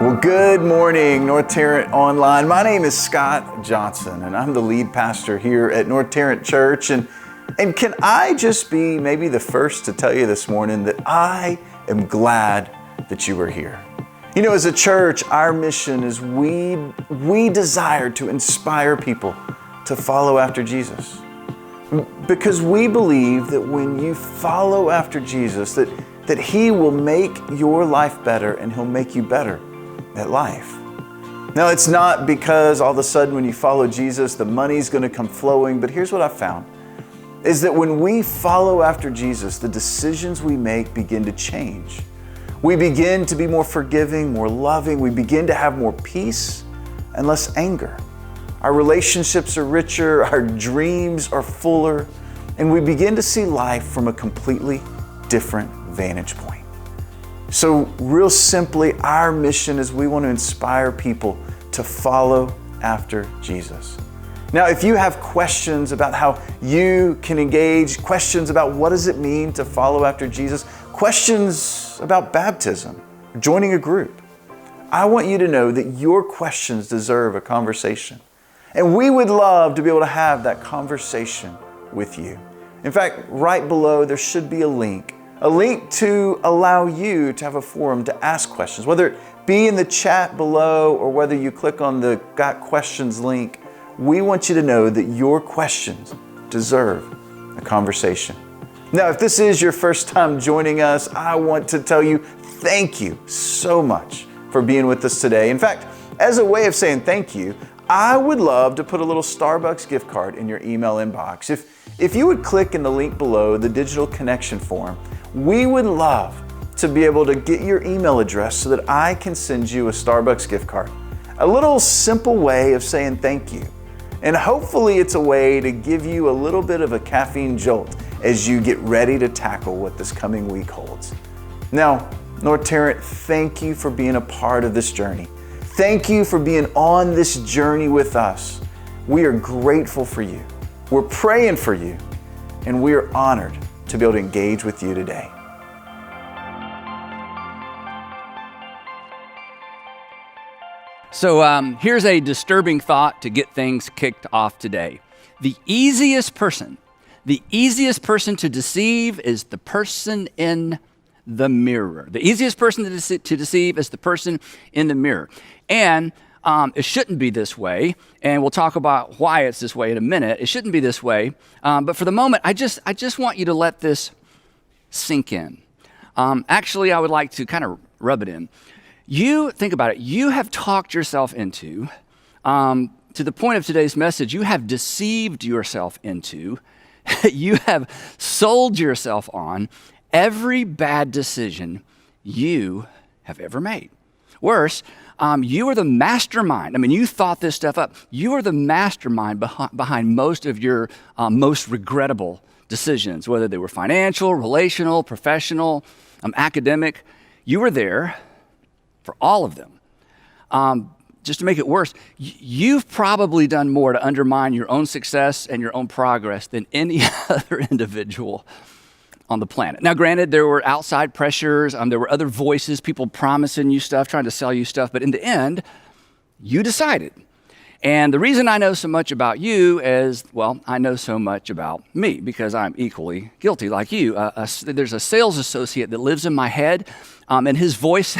Well, good morning, North Tarrant Online. My name is Scott Johnson, and I'm the lead pastor here at North Tarrant Church. And can I just be maybe the first to tell you this morning that I am glad that you are here. You know, as a church, our mission is we desire to inspire people to follow after Jesus. Because we believe that when you follow after Jesus, that He will make your life better and He'll make you better at life. Now, it's not because all of a sudden when you follow Jesus, the money's going to come flowing, but here's what I've found, is that when we follow after Jesus, the decisions we make begin to change. We begin to be more forgiving, more loving. We begin to have more peace and less anger. Our relationships are richer, our dreams are fuller, and we begin to see life from a completely different vantage point. So real simply, our mission is we want to inspire people to follow after Jesus. Now, if you have questions about how you can engage, questions about what does it mean to follow after Jesus, questions about baptism, joining a group, I want you to know that your questions deserve a conversation. And we would love to be able to have that conversation with you. In fact, right below there should be a link to allow you to have a forum to ask questions, whether it be in the chat below or whether you click on the Got Questions link. We want you to know that your questions deserve a conversation. Now, if this is your first time joining us, I want to tell you thank you so much for being with us today. In fact, as a way of saying thank you, I would love to put a little Starbucks gift card in your email inbox. If you would click in the link below, the digital connection form, we would love to be able to get your email address so that I can send you a Starbucks gift card. A little simple way of saying thank you. And hopefully it's a way to give you a little bit of a caffeine jolt as you get ready to tackle what this coming week holds. Now, North Tarrant, thank you for being a part of this journey. Thank you for being on this journey with us. We are grateful for you. We're praying for you, and we are honored to be able to engage with you today. So here's a disturbing thought to get things kicked off today. The easiest person to deceive is the person in the mirror. The easiest person to deceive is the person in the mirror. And it shouldn't be this way, and we'll talk about why it's this way in a minute. It shouldn't be this way, but for the moment, I just want you to let this sink in. Actually, I would like to kind of rub it in. You think about it. You have talked yourself into, to the point of today's message, you have deceived yourself into, you have sold yourself on every bad decision you have ever made. Worse, you are the mastermind. I mean, you thought this stuff up. You are the mastermind behind most of your most regrettable decisions, whether they were financial, relational, professional, academic. You were there for all of them. Just to make it worse, you've probably done more to undermine your own success and your own progress than any other individual on the planet. Now, granted, there were outside pressures, there were other voices, people promising you stuff, trying to sell you stuff, but in the end, you decided. And the reason I know so much about you is, well, I know so much about me because I'm equally guilty like you. There's a sales associate that lives in my head, and his voice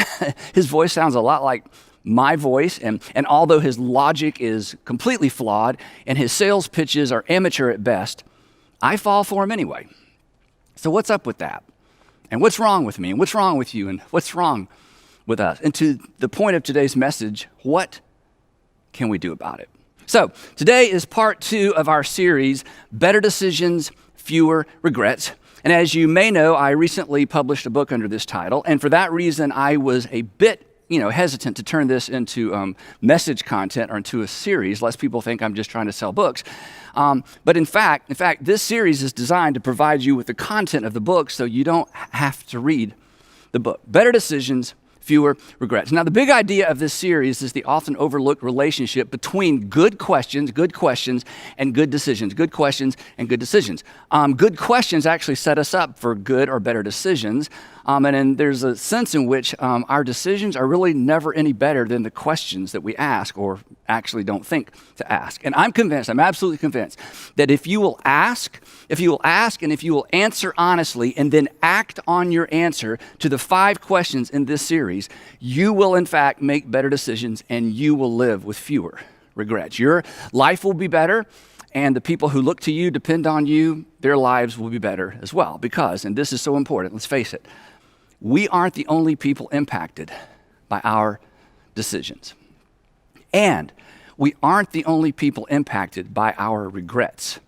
sounds a lot like my voice, and although his logic is completely flawed and his sales pitches are amateur at best, I fall for him anyway. So what's up with that? And what's wrong with me? And what's wrong with you? And what's wrong with us? And to the point of today's message, what can we do about it? So today is part 2 of our series, Better Decisions, Fewer Regrets. And as you may know, I recently published a book under this title. And for that reason, I was a bit hesitant to turn this into message content or into a series, lest people think I'm just trying to sell books. But in fact, this series is designed to provide you with the content of the book so you don't have to read the book. Better Decisions, Fewer Regrets. Now, the big idea of this series is the often overlooked relationship between good questions, and good decisions. Good questions and good decisions. Good questions actually set us up for good or better decisions. And then there's a sense in which our decisions are really never any better than the questions that we ask or actually don't think to ask. And I'm absolutely convinced that if you will ask and if you will answer honestly and then act on your answer to the 5 questions in this series, you will in fact make better decisions and you will live with fewer regrets. Your life will be better, and the people who look to you, depend on you, their lives will be better as well. Because, and this is so important, let's face it, we aren't the only people impacted by our decisions. And we aren't the only people impacted by our regrets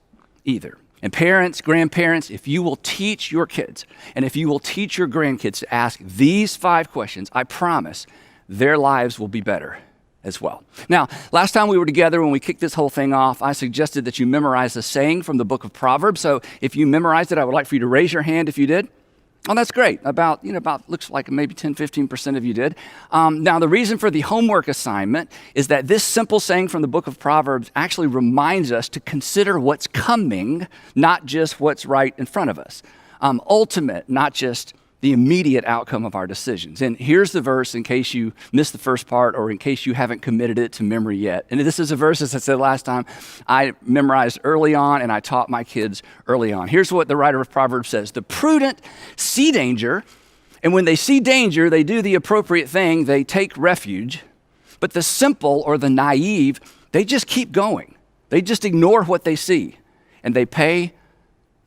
either. And parents, grandparents, if you will teach your kids and if you will teach your grandkids to ask these 5 questions, I promise their lives will be better as well. Now, last time we were together when we kicked this whole thing off, I suggested that you memorize a saying from the book of Proverbs. So if you memorized it, I would like for you to raise your hand if you did. Oh, that's great. About looks like maybe 10, 15% of you did. Now, the reason for the homework assignment is that this simple saying from the book of Proverbs actually reminds us to consider what's coming, not just what's right in front of us. Ultimate, not just the immediate outcome of our decisions. And here's the verse in case you missed the first part or in case you haven't committed it to memory yet. And this is a verse, as I said last time, I memorized early on and I taught my kids early on. Here's what the writer of Proverbs says: the prudent see danger, and when they see danger, they do the appropriate thing, they take refuge. But the simple or the naive, they just keep going. They just ignore what they see and they pay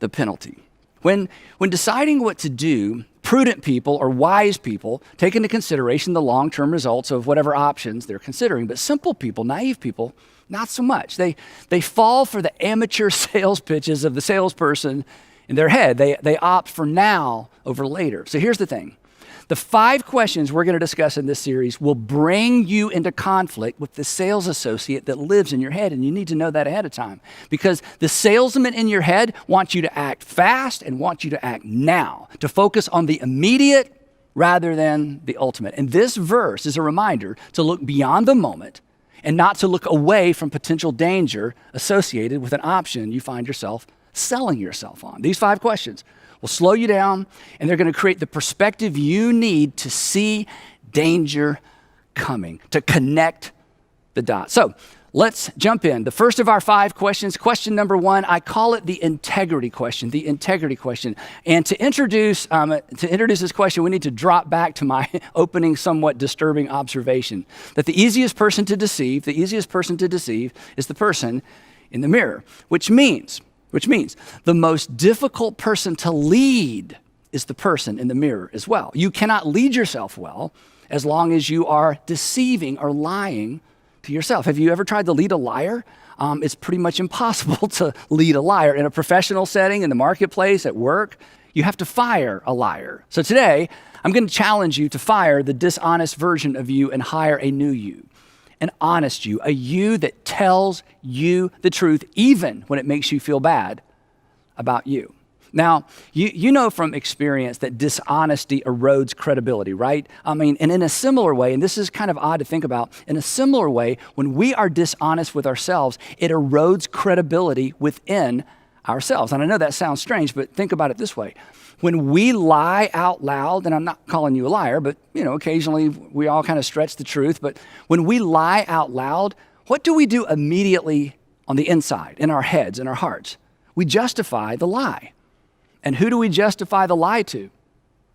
the penalty. When deciding what to do, prudent people or wise people take into consideration the long-term results of whatever options they're considering. But simple people, naive people, not so much. They fall for the amateur sales pitches of the salesperson in their head. They opt for now over later. So here's the thing. The 5 questions we're going to discuss in this series will bring you into conflict with the sales associate that lives in your head, and you need to know that ahead of time because the salesman in your head wants you to act fast and wants you to act now, to focus on the immediate rather than the ultimate. And this verse is a reminder to look beyond the moment and not to look away from potential danger associated with an option you find yourself selling yourself on. These 5 questions will slow you down, and they're going to create the perspective you need to see danger coming, to connect the dots. So let's jump in. The first of our 5 questions, question number 1, I call it the integrity question, the integrity question. And to introduce this question, we need to drop back to my opening, somewhat disturbing observation that the easiest person to deceive is the person in the mirror, which means the most difficult person to lead is the person in the mirror as well. You cannot lead yourself well as long as you are deceiving or lying to yourself. Have you ever tried to lead a liar? It's pretty much impossible to lead a liar. In a professional setting, in the marketplace, at work, you have to fire a liar. So today, I'm going to challenge you to fire the dishonest version of you and hire a new you. An honest you, a you that tells you the truth, even when it makes you feel bad about you. Now, you know from experience that dishonesty erodes credibility, right? I mean, and in a similar way, and this is kind of odd to think about, in a similar way, when we are dishonest with ourselves, it erodes credibility within ourselves. And I know that sounds strange, but think about it this way. When we lie out loud, and I'm not calling you a liar, but occasionally we all kind of stretch the truth, but when we lie out loud, what do we do immediately on the inside, in our heads, in our hearts? We justify the lie. And who do we justify the lie to?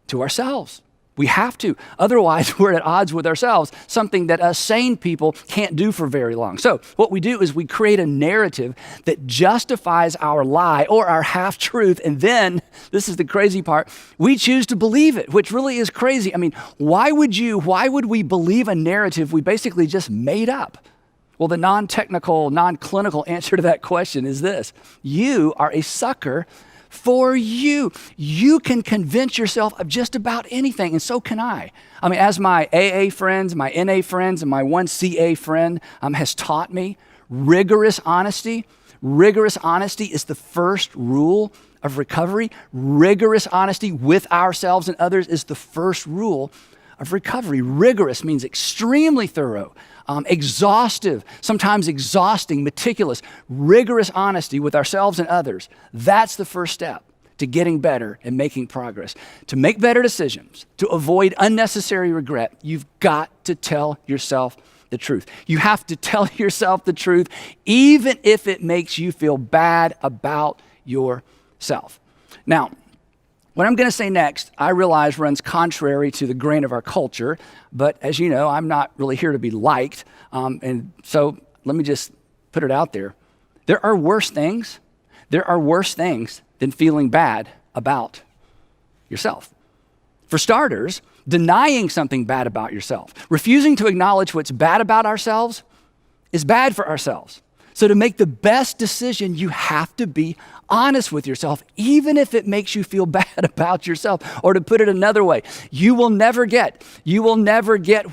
To ourselves. We have to. Otherwise, we're at odds with ourselves, something that us sane people can't do for very long. So what we do is we create a narrative that justifies our lie or our half-truth, and then, this is the crazy part, we choose to believe it, which really is crazy. I mean, why would we believe a narrative we basically just made up? Well, the non-technical, non-clinical answer to that question is this: you are a sucker for you. You can convince yourself of just about anything, and so can I. I mean, as my AA friends, my NA friends, and my 1CA friend has taught me, rigorous honesty is the first rule of recovery. Rigorous honesty with ourselves and others is the first rule of recovery. Rigorous means extremely thorough, exhaustive, sometimes exhausting, meticulous, rigorous honesty with ourselves and others. That's the first step to getting better and making progress, to make better decisions, to avoid unnecessary regret, you've got to tell yourself the truth. You have to tell yourself the truth, even if it makes you feel bad about yourself. Now, what I'm going to say next, I realize runs contrary to the grain of our culture, but as you know, I'm not really here to be liked, and so let me just put it out there. There are worse things. There are worse things than feeling bad about yourself. For starters, denying something bad about yourself, refusing to acknowledge what's bad about ourselves is bad for ourselves. So to make the best decision, you have to be honest with yourself, even if it makes you feel bad about yourself. Or to put it another way, you will never get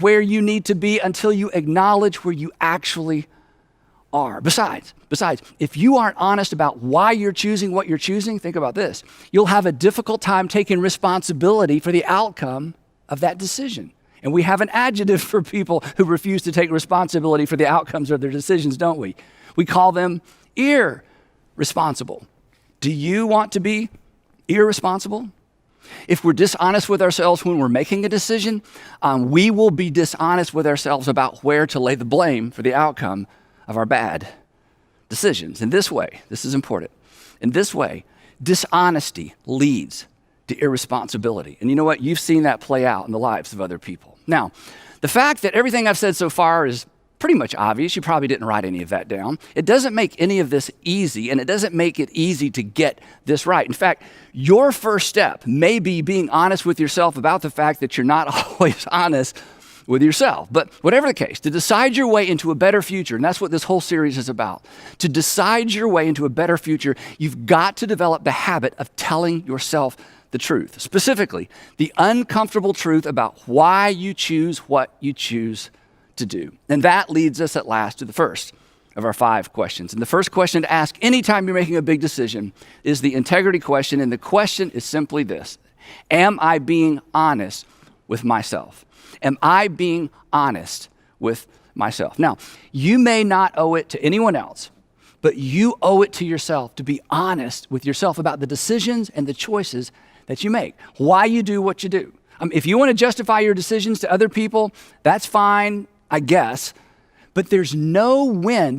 where you need to be until you acknowledge where you actually are. Besides, if you aren't honest about why you're choosing what you're choosing, think about this. You'll have a difficult time taking responsibility for the outcome of that decision. And we have an adjective for people who refuse to take responsibility for the outcomes of their decisions, don't we? We call them irresponsible. Do you want to be irresponsible? If we're dishonest with ourselves when we're making a decision, we will be dishonest with ourselves about where to lay the blame for the outcome of our bad decisions. In this way, this is important. In this way, dishonesty leads to irresponsibility. And you know what? You've seen that play out in the lives of other people. Now, the fact that everything I've said so far is pretty much obvious. You probably didn't write any of that down. It doesn't make any of this easy, and it doesn't make it easy to get this right. In fact, your first step may be being honest with yourself about the fact that you're not always honest with yourself. But whatever the case, to decide your way into a better future, and that's what this whole series is about, to decide your way into a better future, you've got to develop the habit of telling yourself the truth. Specifically, the uncomfortable truth about why you choose what you choose to do. And that leads us at last to the first of our 5 questions. And the first question to ask anytime you're making a big decision is the integrity question. And the question is simply this: am I being honest with myself? Am I being honest with myself? Now, you may not owe it to anyone else, but you owe it to yourself to be honest with yourself about the decisions and the choices that you make, why you do what you do. If you want to justify your decisions to other people, that's fine, I guess, but there is no win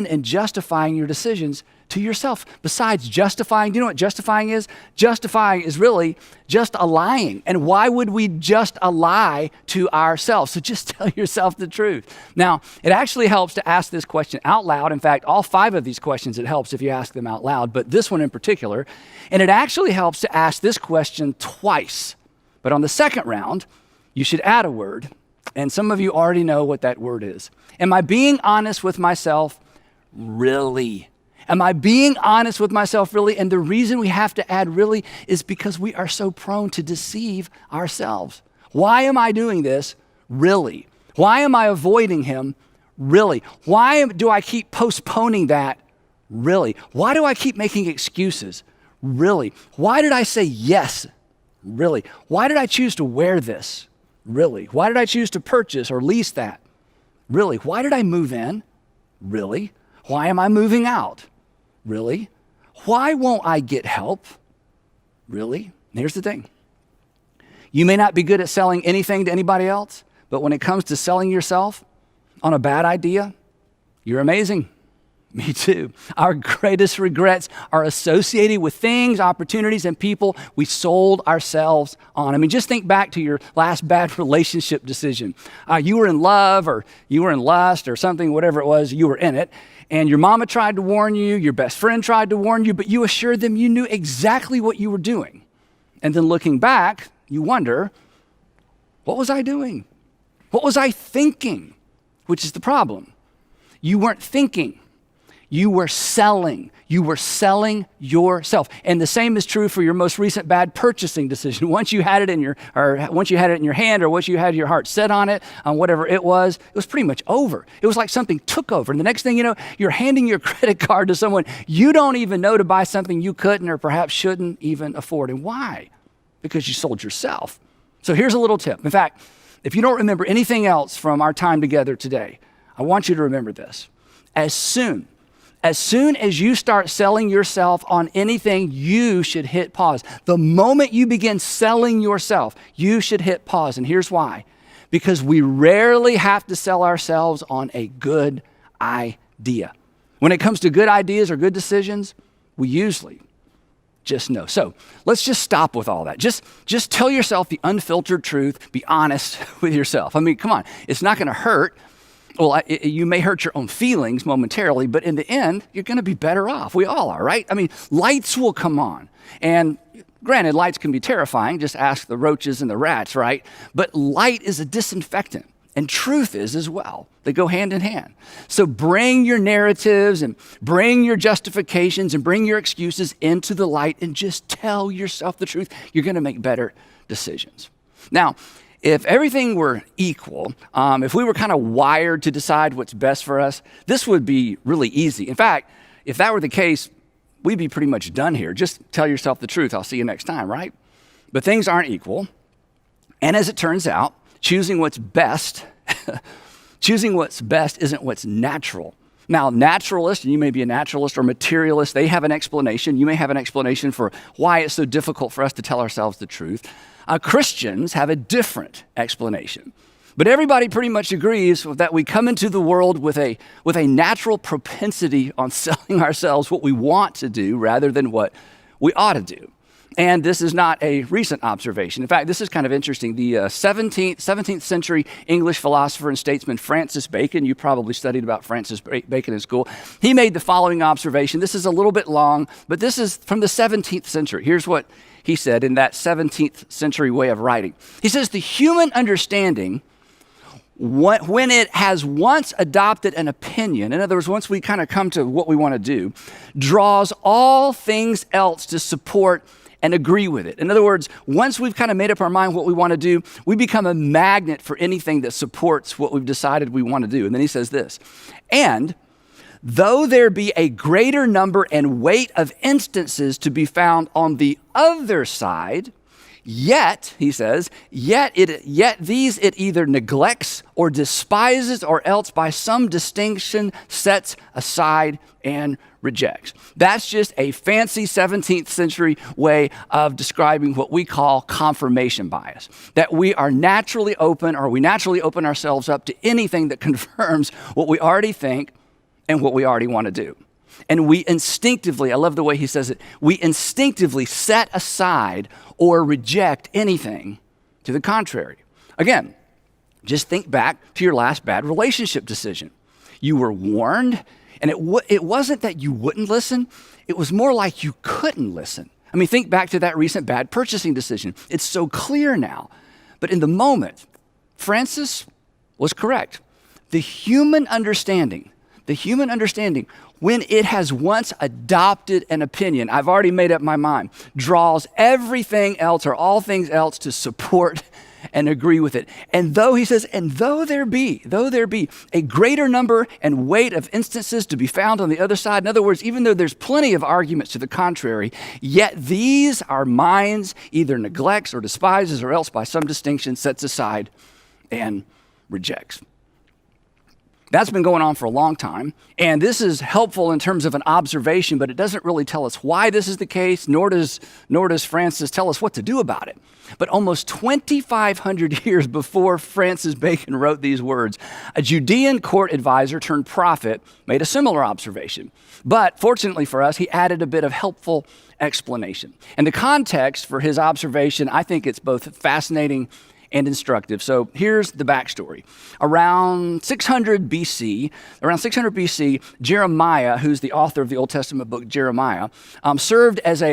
in justifying your decisions to yourself. Besides justifying, do you know what justifying is? Justifying is really just a lying. And why would we just a lie to ourselves? So just tell yourself the truth. Now, it actually helps to ask this question out loud. In fact, all 5 of these questions, it helps if you ask them out loud, but this one in particular. And it actually helps to ask this question twice. But on the second round, you should add a word. And some of you already know what that word is. Am I being honest with myself? Really? Am I being honest with myself really? And the reason we have to add really is because we are so prone to deceive ourselves. Why am I doing this? Really? Why am I avoiding him? Really? Why do I keep postponing that? Really? Why do I keep making excuses? Really? Why did I say yes? Really? Why did I choose to wear this? Really? Why did I choose to purchase or lease that? Really? Why did I move in? Really? Why am I moving out? Really? Why won't I get help? Really? And here's the thing. You may not be good at selling anything to anybody else, but when it comes to selling yourself on a bad idea, you're amazing. Me too. Our greatest regrets are associated with things, opportunities, and people we sold ourselves on. I mean, just think back to your last bad relationship decision. You were in love, or you were in lust, or something, whatever it was, you were in it. And your mama tried to warn you, your best friend tried to warn you, but you assured them you knew exactly what you were doing. And then looking back, you wonder, what was I doing? What was I thinking? Which is the problem. You weren't thinking. You were selling. You were selling yourself. And the same is true for your most recent bad purchasing decision. Once you had it in your hand, or once you had your heart set on it, on whatever it was pretty much over. It was like something took over. And the next thing you know, you're handing your credit card to someone you don't even know to buy something you couldn't or perhaps shouldn't even afford. And why? Because you sold yourself. So here's a little tip. In fact, if you don't remember anything else from our time together today, I want you to remember this. As soon As soon as you start selling yourself on anything, you should hit pause. The moment you begin selling yourself, you should hit pause. And here's why. Because we rarely have to sell ourselves on a good idea. When it comes to good ideas or good decisions, we usually just know. So let's just stop with all that. Just tell yourself the unfiltered truth. Be honest with yourself. I mean, come on. It's not going to hurt. Well, you may hurt your own feelings momentarily, but in the end, you're going to be better off. We all are, right? I mean, lights will come on. And granted, lights can be terrifying. Just ask the roaches and the rats, right? But light is a disinfectant, and truth is as well. They go hand in hand. So bring your narratives and bring your justifications and bring your excuses into the light and just tell yourself the truth. You're going to make better decisions. Now, if everything were equal, if we were kind of wired to decide what's best for us, this would be really easy. In fact, if that were the case, we'd be pretty much done here. Just tell yourself the truth. I'll see you next time, right? But things aren't equal. And as it turns out, choosing what's best isn't what's natural. Now, naturalists, and you may be a naturalist or materialist, they have an explanation. You may have an explanation for why it's so difficult for us to tell ourselves the truth. Christians have a different explanation. But everybody pretty much agrees that we come into the world with a natural propensity on selling ourselves what we want to do rather than what we ought to do. And this is not a recent observation. In fact, this is kind of interesting. The 17th century English philosopher and statesman Francis Bacon, you probably studied about Francis Bacon in school, he made the following observation. This is a little bit long, but this is from the 17th century. Here's what he said in that 17th century way of writing. He says, the human understanding, when it has once adopted an opinion, in other words, once we kind of come to what we want to do, draws all things else to support and agree with it. In other words, once we've kind of made up our mind what we want to do, we become a magnet for anything that supports what we've decided we want to do. And then he says this, and though there be a greater number and weight of instances to be found on the other side, yet, he says, yet these it either neglects or despises or else by some distinction sets aside and rejects. That's just a fancy 17th century way of describing what we call confirmation bias, that we are naturally open, or we naturally open ourselves up to anything that confirms what we already think and what we already want to do. And we instinctively, I love the way he says it, we instinctively set aside or reject anything to the contrary. Again, just think back to your last bad relationship decision. You were warned, and it wasn't that you wouldn't listen, it was more like you couldn't listen. I mean, think back to that recent bad purchasing decision. It's so clear now. But in the moment, Francis was correct. The human understanding, when it has once adopted an opinion, I've already made up my mind, draws everything else or all things else to support and agree with it. And though, he says, and though there be a greater number and weight of instances to be found on the other side, in other words, even though there's plenty of arguments to the contrary, yet these our minds either neglects or despises or else by some distinction sets aside and rejects. That's been going on for a long time, and this is helpful in terms of an observation, but it doesn't really tell us why this is the case, nor does Francis tell us what to do about it. But almost 2,500 years before Francis Bacon wrote these words, a Judean court advisor turned prophet made a similar observation. But fortunately for us, he added a bit of helpful explanation. And the context for his observation, I think it's both fascinating and instructive. So here's the backstory. Around 600 BC, Jeremiah, who's the author of the Old Testament book Jeremiah, served as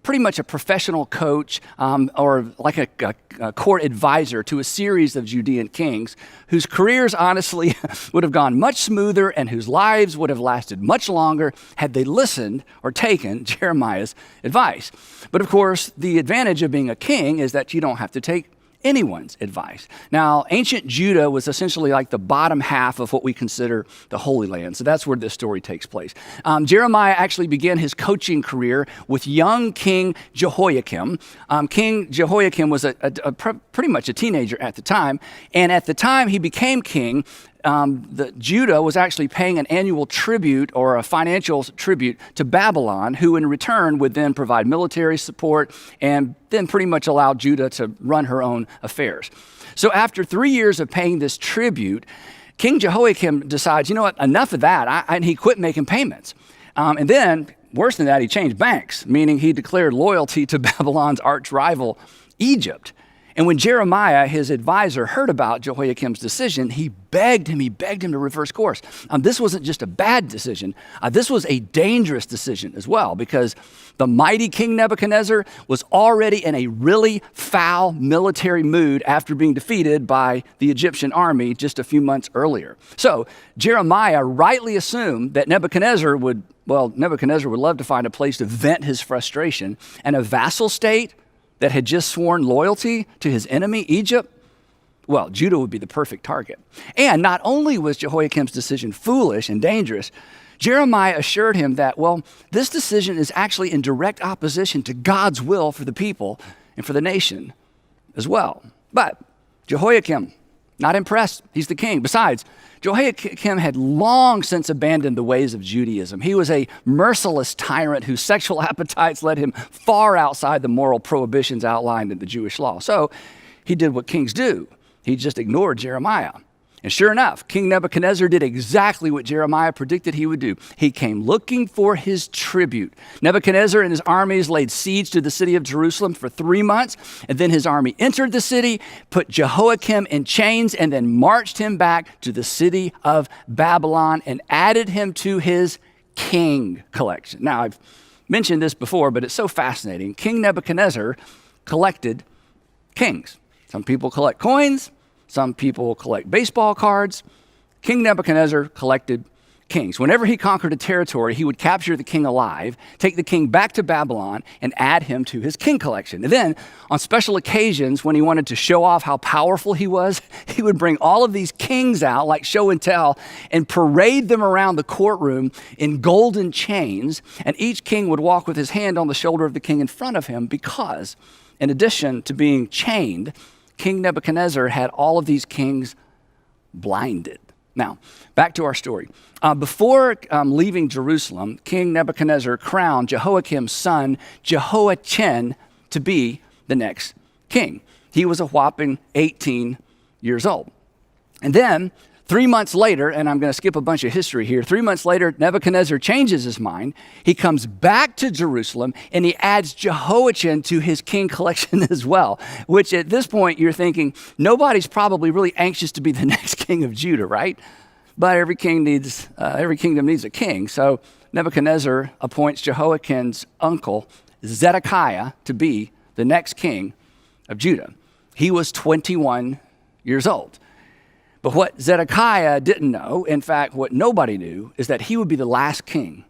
pretty much a professional coach or like a court advisor to a series of Judean kings whose careers honestly would have gone much smoother and whose lives would have lasted much longer had they listened or taken Jeremiah's advice. But of course, the advantage of being a king is that you don't have to take anyone's advice. Now, ancient Judah was essentially like the bottom half of what we consider the Holy Land. So that's where this story takes place. Jeremiah actually began his coaching career with young King Jehoiakim. King Jehoiakim was pretty much a teenager at the time. And at the time he became king, Judah was actually paying an annual tribute or a financial tribute to Babylon, who in return would then provide military support and then pretty much allow Judah to run her own affairs. So after 3 years of paying this tribute, King Jehoiakim decides, you know what, enough of that, and he quit making payments. And then, worse than that, he changed banks, meaning he declared loyalty to Babylon's arch rival, Egypt. And when Jeremiah, his advisor, heard about Jehoiakim's decision, he begged him to reverse course. This wasn't just a bad decision. This was a dangerous decision as well, because the mighty King Nebuchadnezzar was already in a really foul military mood after being defeated by the Egyptian army just a few months earlier. So Jeremiah rightly assumed that Nebuchadnezzar would love to find a place to vent his frustration, and a vassal state that had just sworn loyalty to his enemy, Egypt, well, Judah would be the perfect target. And not only was Jehoiakim's decision foolish and dangerous, Jeremiah assured him that, well, this decision is actually in direct opposition to God's will for the people and for the nation as well. But Jehoiakim, not impressed. He's the king. Besides, Jehoiakim had long since abandoned the ways of Judaism. He was a merciless tyrant whose sexual appetites led him far outside the moral prohibitions outlined in the Jewish law. So he did what kings do. He just ignored Jeremiah. And sure enough, King Nebuchadnezzar did exactly what Jeremiah predicted he would do. He came looking for his tribute. Nebuchadnezzar and his armies laid siege to the city of Jerusalem for 3 months, and then his army entered the city, put Jehoiakim in chains, and then marched him back to the city of Babylon and added him to his king collection. Now, I've mentioned this before, but it's so fascinating. King Nebuchadnezzar collected kings. Some people collect coins. Some people collect baseball cards. King Nebuchadnezzar collected kings. Whenever he conquered a territory, he would capture the king alive, take the king back to Babylon, and add him to his king collection. And then, on special occasions, when he wanted to show off how powerful he was, he would bring all of these kings out, like show and tell, and parade them around the courtroom in golden chains. And each king would walk with his hand on the shoulder of the king in front of him because, in addition to being chained, King Nebuchadnezzar had all of these kings blinded. Now, back to our story. Before leaving Jerusalem, King Nebuchadnezzar crowned Jehoiakim's son, Jehoiachin, to be the next king. He was a whopping 18 years old. And then 3 months later, and I'm going to skip a bunch of history here, 3 months later, Nebuchadnezzar changes his mind. He comes back to Jerusalem, and he adds Jehoiachin to his king collection as well, which at this point, you're thinking, nobody's probably really anxious to be the next king of Judah, right? But every kingdom needs a king. So Nebuchadnezzar appoints Jehoiachin's uncle, Zedekiah, to be the next king of Judah. He was 21 years old. But what Zedekiah didn't know, in fact, what nobody knew, is that he would be the last king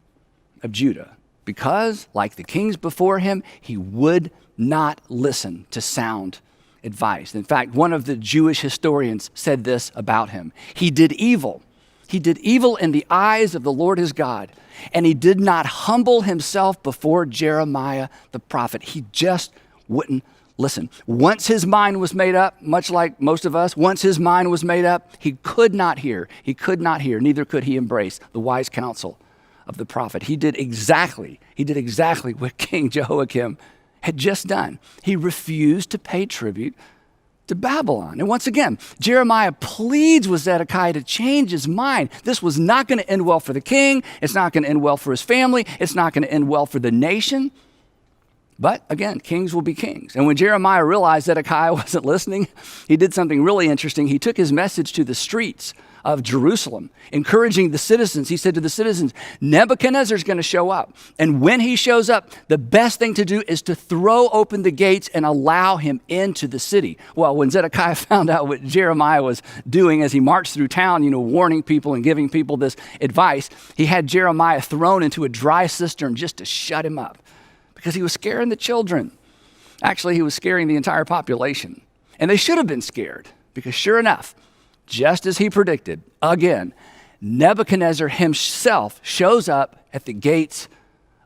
of Judah because, like the kings before him, he would not listen to sound advice. In fact, one of the Jewish historians said this about him. He did evil. He did evil in the eyes of the Lord his God, and he did not humble himself before Jeremiah the prophet. He just wouldn't listen. Once his mind was made up, much like most of us, once his mind was made up, he could not hear. He could not hear, neither could he embrace the wise counsel of the prophet. He did exactly what King Jehoiakim had just done. He refused to pay tribute to Babylon. And once again, Jeremiah pleads with Zedekiah to change his mind. This was not going to end well for the king. It's not going to end well for his family. It's not going to end well for the nation. But again, kings will be kings. And when Jeremiah realized Zedekiah wasn't listening, he did something really interesting. He took his message to the streets of Jerusalem, encouraging the citizens. He said to the citizens, Nebuchadnezzar's going to show up. And when he shows up, the best thing to do is to throw open the gates and allow him into the city. Well, when Zedekiah found out what Jeremiah was doing as he marched through town, warning people and giving people this advice, he had Jeremiah thrown into a dry cistern just to shut him up, because he was scaring the children. Actually, he was scaring the entire population. And they should have been scared, because sure enough, just as he predicted, again, Nebuchadnezzar himself shows up at the gates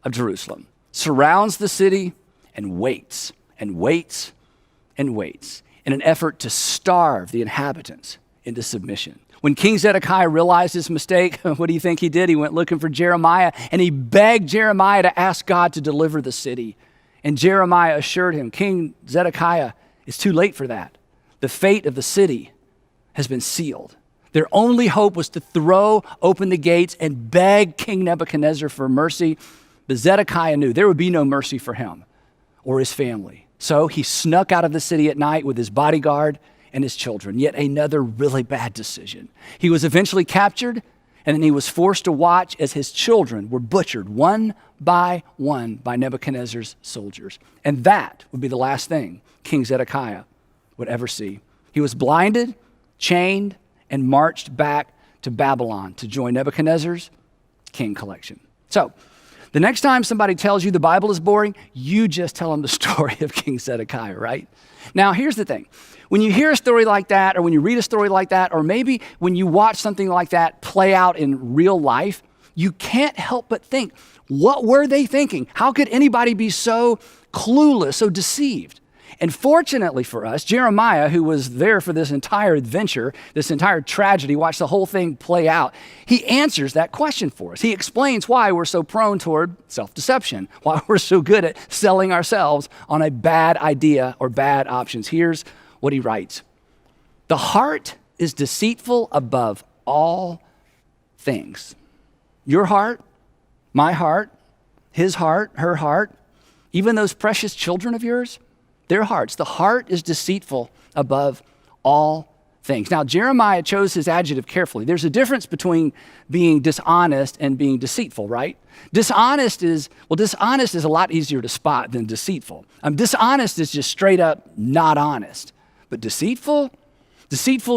of Jerusalem, surrounds the city, and waits and waits and waits in an effort to starve the inhabitants into submission. When King Zedekiah realized his mistake, what do you think he did? He went looking for Jeremiah, and he begged Jeremiah to ask God to deliver the city. And Jeremiah assured him, King Zedekiah, it's too late for that. The fate of the city has been sealed. Their only hope was to throw open the gates and beg King Nebuchadnezzar for mercy. But Zedekiah knew there would be no mercy for him or his family. So he snuck out of the city at night with his bodyguard and his children. Yet another really bad decision. He was eventually captured, and then he was forced to watch as his children were butchered one by Nebuchadnezzar's soldiers. And that would be the last thing King Zedekiah would ever see. He was blinded, chained, and marched back to Babylon to join Nebuchadnezzar's king collection. So, the next time somebody tells you the Bible is boring, you just tell them the story of King Zedekiah, right? Now, here's the thing. When you hear a story like that, or when you read a story like that, or maybe when you watch something like that play out in real life, you can't help but think, what were they thinking? How could anybody be so clueless, so deceived? And fortunately for us, Jeremiah, who was there for this entire adventure, this entire tragedy, watched the whole thing play out, he answers that question for us. He explains why we're so prone toward self-deception, why we're so good at selling ourselves on a bad idea or bad options. Here's what he writes. The heart is deceitful above all things. Your heart, my heart, his heart, her heart, even those precious children of yours, their hearts. The heart is deceitful above all things. Now, Jeremiah chose his adjective carefully. There's a difference between being dishonest and being deceitful, right? Dishonest is a lot easier to spot than deceitful. Dishonest is just straight up not honest. But deceitful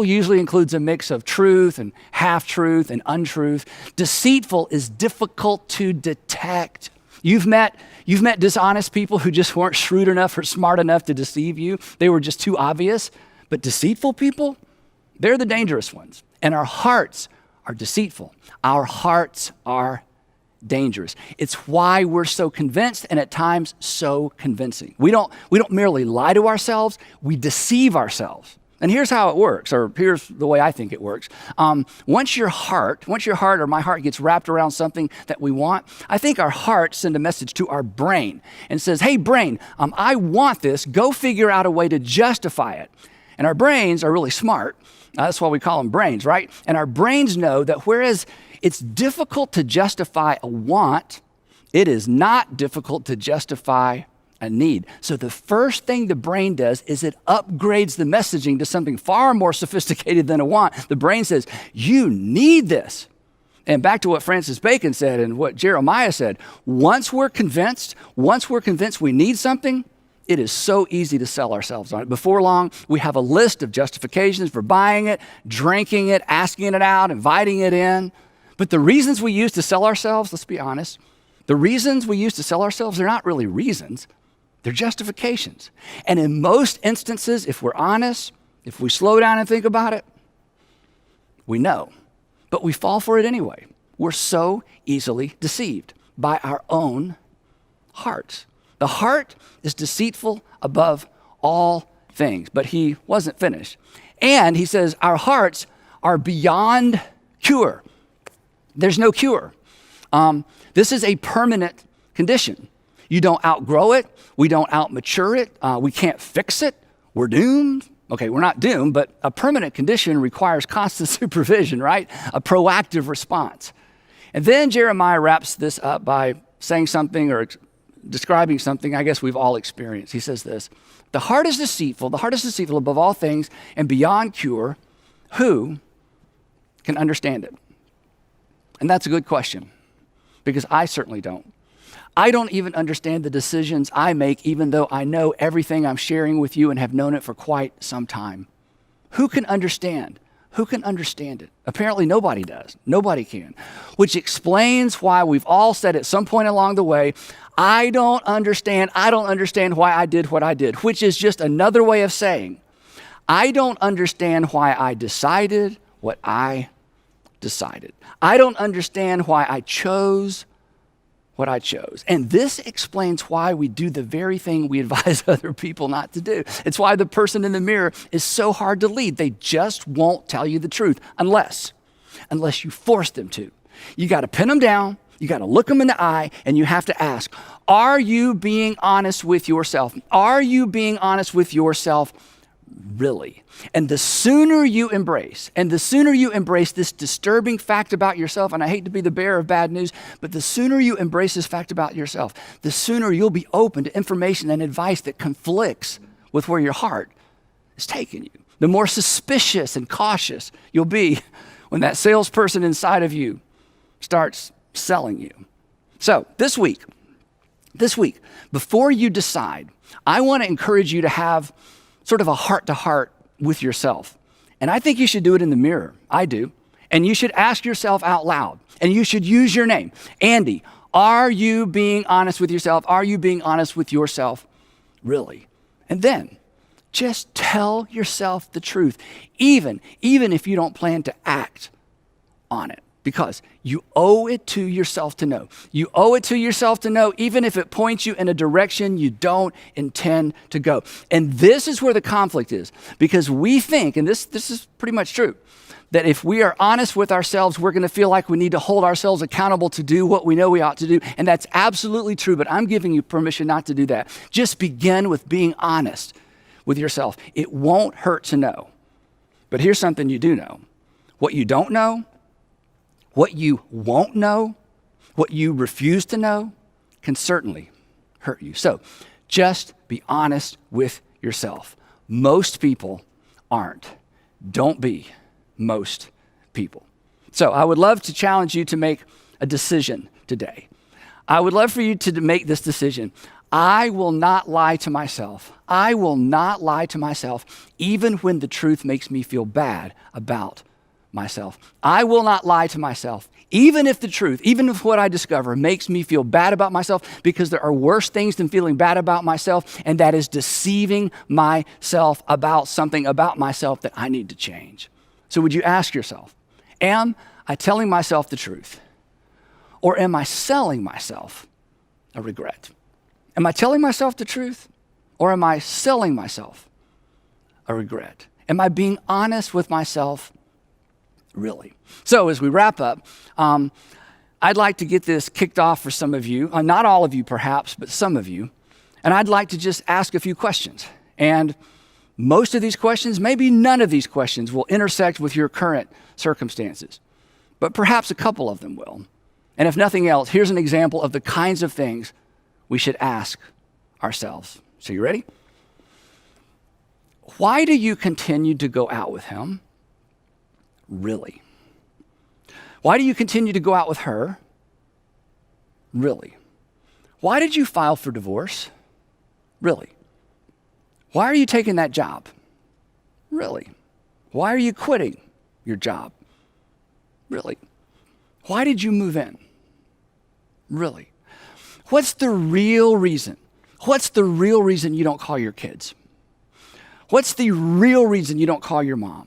usually includes a mix of truth and half-truth and untruth. Deceitful is difficult to detect. You've met dishonest people who just weren't shrewd enough or smart enough to deceive you. They were just too obvious. But deceitful people, they're the dangerous ones. And our hearts are deceitful. Our hearts are dangerous. It's why we're so convinced and at times so convincing. We don't merely lie to ourselves, we deceive ourselves. And here's how it works, or here's the way I think it works. Once your heart or my heart gets wrapped around something that we want, I think our hearts send a message to our brain and says, hey brain, I want this, go figure out a way to justify it. And our brains are really smart. That's why we call them brains, right? And our brains know that whereas it's difficult to justify a want, it is not difficult to justify a need. So the first thing the brain does is it upgrades the messaging to something far more sophisticated than a want. The brain says, you need this. And back to what Francis Bacon said and what Jeremiah said, once we're convinced we need something, it is so easy to sell ourselves on it. Before long, we have a list of justifications for buying it, drinking it, asking it out, inviting it in. But the reasons we use to sell ourselves, let's be honest, the reasons we use to sell ourselves, they're not really reasons. They're justifications. And in most instances, if we're honest, if we slow down and think about it, we know. But we fall for it anyway. We're so easily deceived by our own hearts. The heart is deceitful above all things. But he wasn't finished. And he says our hearts are beyond cure. There's no cure. This is a permanent condition. You don't outgrow it. We don't outmature it. We can't fix it. We're doomed. Okay, we're not doomed, but a permanent condition requires constant supervision, right? A proactive response. And then Jeremiah wraps this up by saying something or describing something I guess we've all experienced. He says this, the heart is deceitful above all things and beyond cure. Who can understand it? And that's a good question because I certainly don't. I don't even understand the decisions I make, even though I know everything I'm sharing with you and have known it for quite some time. Who can understand? Who can understand it? Apparently nobody does. Nobody can. Which explains why we've all said at some point along the way, I don't understand why I did what I did, which is just another way of saying, I don't understand why I decided what I decided. I don't understand why I chose what I chose. And this explains why we do the very thing we advise other people not to do. It's why the person in the mirror is so hard to lead. They just won't tell you the truth unless you force them to. You got to pin them down, you got to look them in the eye, and you have to ask, are you being honest with yourself? Are you being honest with yourself really? And the sooner you embrace this disturbing fact about yourself, and I hate to be the bearer of bad news, but the sooner you embrace this fact about yourself, the sooner you'll be open to information and advice that conflicts with where your heart is taking you. The more suspicious and cautious you'll be when that salesperson inside of you starts selling you. So this week, before you decide, I want to encourage you to have sort of a heart-to-heart with yourself. And I think you should do it in the mirror. I do. And you should ask yourself out loud. And you should use your name. Andy, are you being honest with yourself? Are you being honest with yourself? Really? And then just tell yourself the truth, even if you don't plan to act on it. Because you owe it to yourself to know. You owe it to yourself to know, even if it points you in a direction you don't intend to go. And this is where the conflict is, because we think, and this is pretty much true, that if we are honest with ourselves, we're going to feel like we need to hold ourselves accountable to do what we know we ought to do. And that's absolutely true, but I'm giving you permission not to do that. Just begin with being honest with yourself. It won't hurt to know. But here's something you do know. What you don't know, what you won't know, what you refuse to know, can certainly hurt you. So just be honest with yourself. Most people aren't. Don't be most people. So I would love to challenge you to make a decision today. I would love for you to make this decision. I will not lie to myself. I will not lie to myself, even when the truth makes me feel bad about myself. I will not lie to myself, even if the truth, even if what I discover makes me feel bad about myself, because there are worse things than feeling bad about myself, and that is deceiving myself about something about myself that I need to change. So would you ask yourself, am I telling myself the truth, or am I selling myself a regret? Am I telling myself the truth, or am I selling myself a regret? Am I being honest with myself really? So as we wrap up, I'd like to get this kicked off for some of you, not all of you perhaps, but some of you. And I'd like to just ask a few questions. And most of these questions, maybe none of these questions will intersect with your current circumstances, but perhaps a couple of them will. And if nothing else, here's an example of the kinds of things we should ask ourselves. So you ready? Why do you continue to go out with him? Really? Why do you continue to go out with her? Really? Why did you file for divorce? Really? Why are you taking that job? Really? Why are you quitting your job? Really? Why did you move in? Really? What's the real reason? What's the real reason you don't call your kids? What's the real reason you don't call your mom,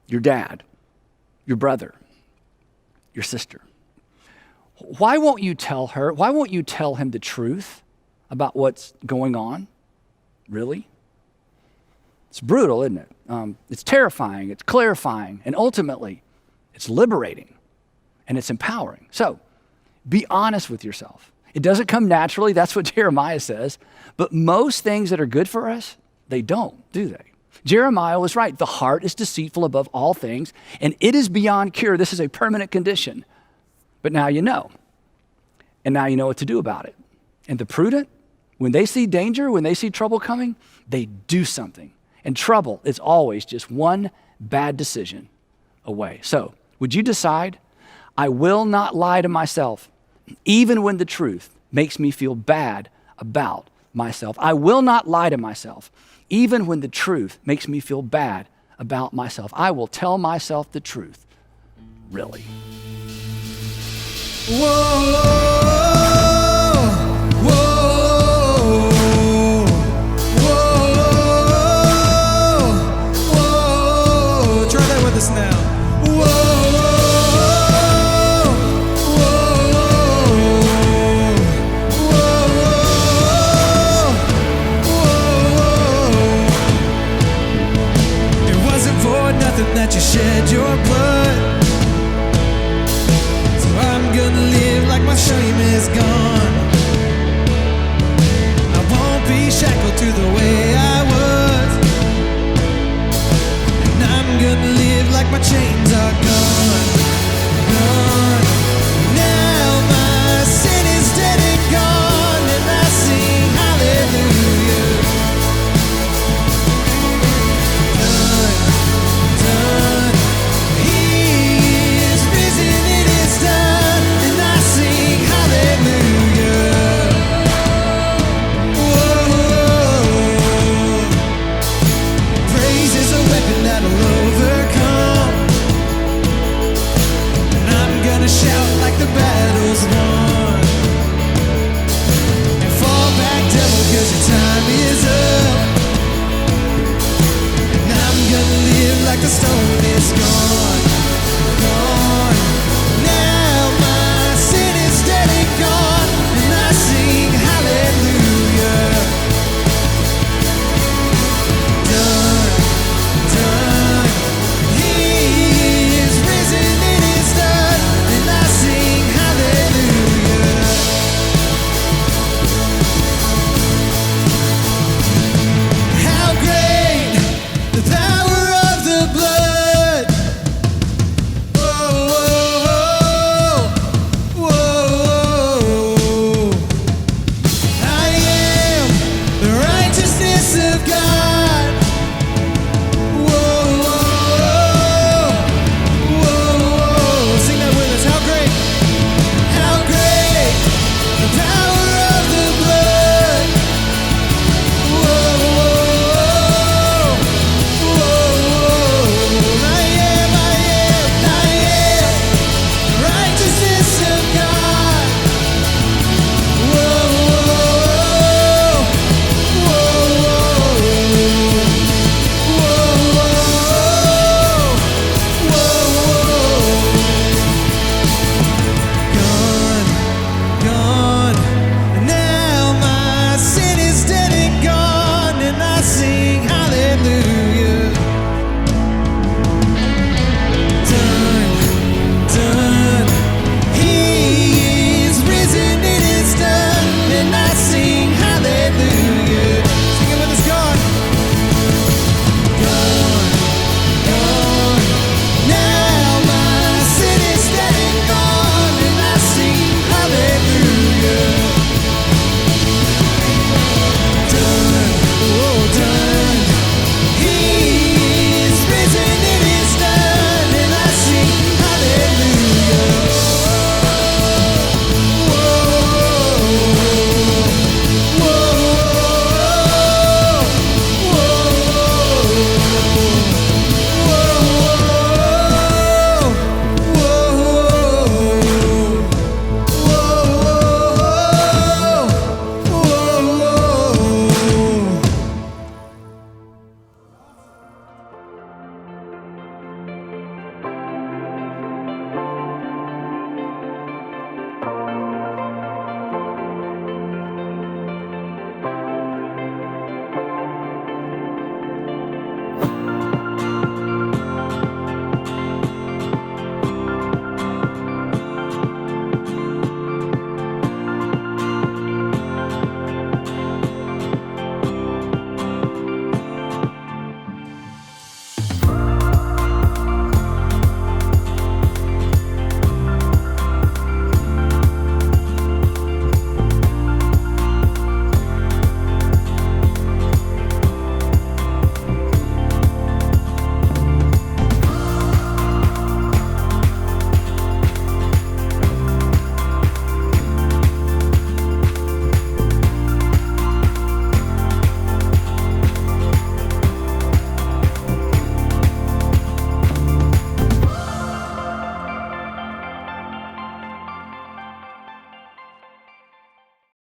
your dad, your brother, your sister? Why won't you tell her? Why won't you tell him the truth about what's going on? Really? It's brutal, isn't it? It's terrifying, it's clarifying, and ultimately, it's liberating, and it's empowering. So, be honest with yourself. It doesn't come naturally, that's what Jeremiah says, but most things that are good for us, they don't, do they? Jeremiah was right. The heart is deceitful above all things, and it is beyond cure. This is a permanent condition. But now you know. And now you know what to do about it. And the prudent, when they see danger, when they see trouble coming, they do something. And trouble is always just one bad decision away. So, would you decide, I will not lie to myself, even when the truth makes me feel bad about myself. I will not lie to myself, even when the truth makes me feel bad about myself. I will tell myself the truth, really. Whoa, whoa, whoa, whoa. Try that with us now. Whoa, whoa. you shed your blood. So I'm gonna live like my shame is gone. I won't be shackled to the way I was, and I'm gonna live like my chains are gone, gone. Now my sin is dead and gone, and I sing hallelujah. Done, done. He is risen, it is done, and I sing hallelujah. Whoa. Praise is a weapon that'll overcome, and I'm gonna shout like the battle's won. And fall back, devil, 'cause your time is up. And I'm gonna live like the storm is gone.